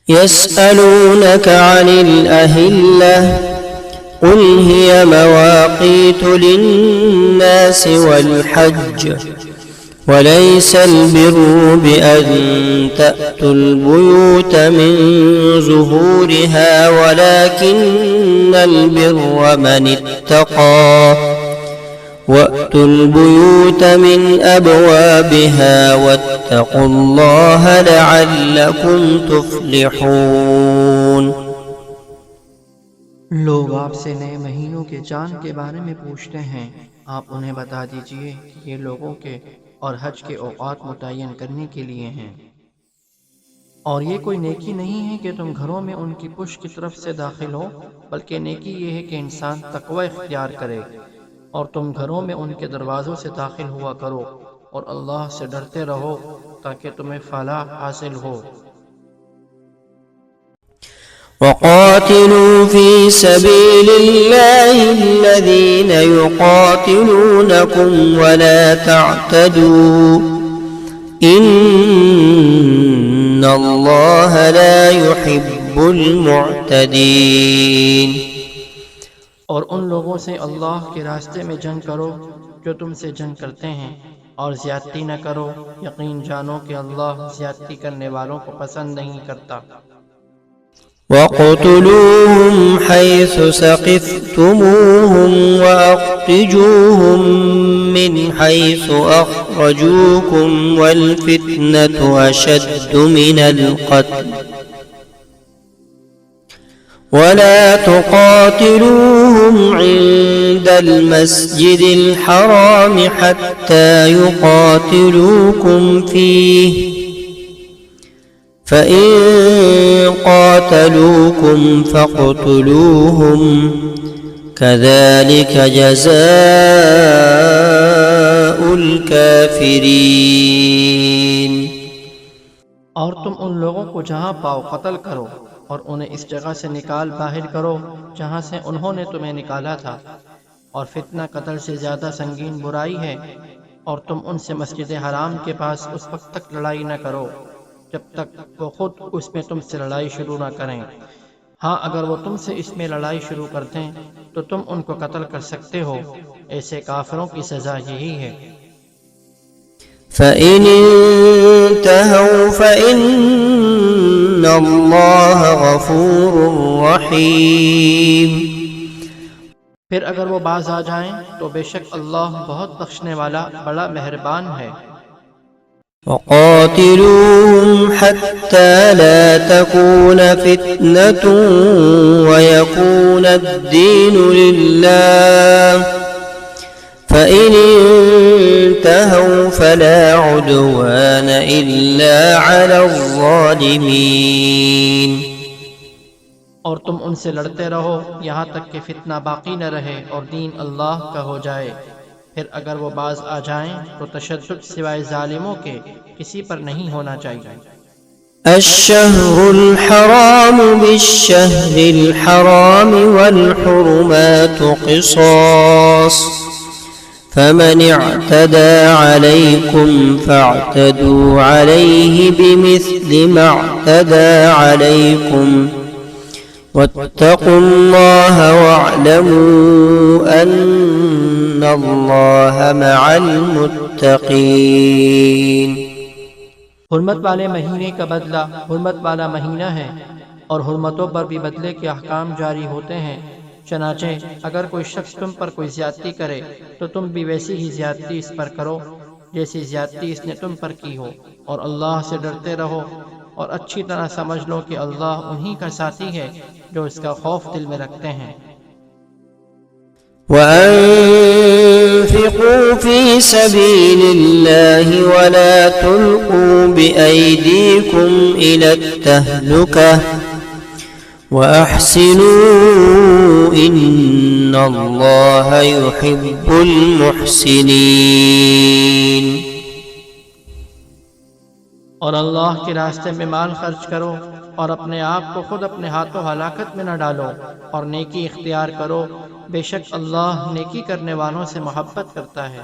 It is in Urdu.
يسألونك عن الأهلة قل هي مواقيت للناس والحج وليس البر بأن تأتوا البيوت من ظهورها ولكن البر من اتقى وأتوا البيوت من أبوابها واتقوا الله لعلكم تفلحون۔ لوگ آپ سے نئے مہینوں کے چاند کے بارے میں پوچھتے ہیں، آپ انہیں بتا دیجئے کہ یہ لوگوں کے اور حج کے اوقات متعین کرنے کے لیے ہیں، اور یہ کوئی نیکی نہیں ہے کہ تم گھروں میں ان کی پشت کی طرف سے داخل ہو، بلکہ نیکی یہ ہے کہ انسان تقوی اختیار کرے، اور تم گھروں میں ان کے دروازوں سے داخل ہوا کرو اور اللہ سے ڈرتے رہو تاکہ تمہیں فلاح حاصل ہو۔ وقاتلوا في سبيل الله الذين يقاتلونكم ولا تعتدوا إن الله لا يحب المعتدين۔ اور ان لوگوں سے اللہ کے راستے میں جنگ کرو جو تم سے جنگ کرتے ہیں، اور زیادتی نہ کرو، یقین جانو کہ اللہ زیادتی کرنے والوں کو پسند نہیں کرتا۔ وَاقْتُلُوهُمْ حَيْثُ ثَقِفْتُمُوهُمْ وَأَخْرِجُوهُمْ مِنْ حَيْثُ أَخْرَجُوكُمْ وَالْفِتْنَةُ أَشَدُّ مِنَ الْقَتْلِ وَلَا تُقَاتِلُوهُمْ عِندَ الْمَسْجِدِ الْحَرَامِ حَتَّى يُقَاتِلُوكُمْ فِيهِ فَإِن قَاتَلُوكُمْ فَاقْتُلُوهُمْ كَذَلِكَ جَزَاءُ الْكَافِرِينَ۔ اور تم ان لوگوں کو جہاں پاؤ قتل کرو، اور انہیں اس جگہ سے نکال باہر کرو جہاں سے انہوں نے تمہیں نکالا تھا، اور فتنہ قتل سے زیادہ سنگین برائی ہے، اور تم ان سے مسجد حرام کے پاس اس وقت تک لڑائی نہ کرو جب تک وہ خود اس میں تم سے لڑائی شروع نہ کریں۔ ہاں اگر وہ تم سے اس میں لڑائی شروع کر دیں تو تم ان کو قتل کر سکتے ہو، ایسے کافروں کی سزا یہی ہے۔ فَإِنِ انتهوا فَإِنَّ اللَّهَ غَفُورٌ رَحِيمٌ۔ پھر اگر وہ باز آ جائیں تو بے شک اللہ بہت بخشنے والا بڑا مہربان ہے۔ وَقَاتِلُوهُمْ حَتَّى لَا تَكُونَ فِتْنَةٌ وَيَكُونَ الدِّينُ لِلَّهِ فَإِنِ انتهوا فَلَا عُدْوَانَ إِلَّا عَلَى الظَّالِمِينَ۔ اور تم ان سے لڑتے رہو یہاں تک کہ فتنہ باقی نہ رہے اور دین اللہ کا ہو جائے، پھر اگر وہ باز آ جائیں تو تشدد سوائے ظالموں کے کسی پر نہیں ہونا چاہیے۔ الشهر الحرام بالشهر الحرام والحرمات قصاص فمن اعتدى عليكم فاعتدوا عليه بمثل ما اعتدى عليكم واتقوا الله واعلموا أن الله مع المتقين۔ حرمت والے مہینے کا بدلہ حرمت والا مہینہ ہے، اور حرمتوں پر بھی بدلے کے احکام جاری ہوتے ہیں، چنانچہ اگر کوئی شخص تم پر کوئی زیادتی کرے تو تم بھی ویسی ہی زیادتی اس پر کرو جیسی زیادتی اس نے تم پر کی ہو، اور اللہ سے ڈرتے رہو، اور اچھی طرح سمجھ لو کہ اللہ انہی کا ساتھی ہے جو اس کا خوف دل میں رکھتے ہیں۔ وَأَنفِقُوا فِي سَبِيلِ اللَّهِ وَلَا تُلْقُوا بِأَيْدِيكُمْ إِلَى التَّهْلُكَةِ وَأَحْسِنُوا إِنَّ اللَّهَ يُحِبُّ الْمُحْسِنِينَ۔ اور اللہ کے راستے میں مال خرچ کرو، اور اپنے آپ کو خود اپنے ہاتھوں ہلاکت میں نہ ڈالو، اور نیکی اختیار کرو، بے شک اللہ نیکی کرنے والوں سے محبت کرتا ہے۔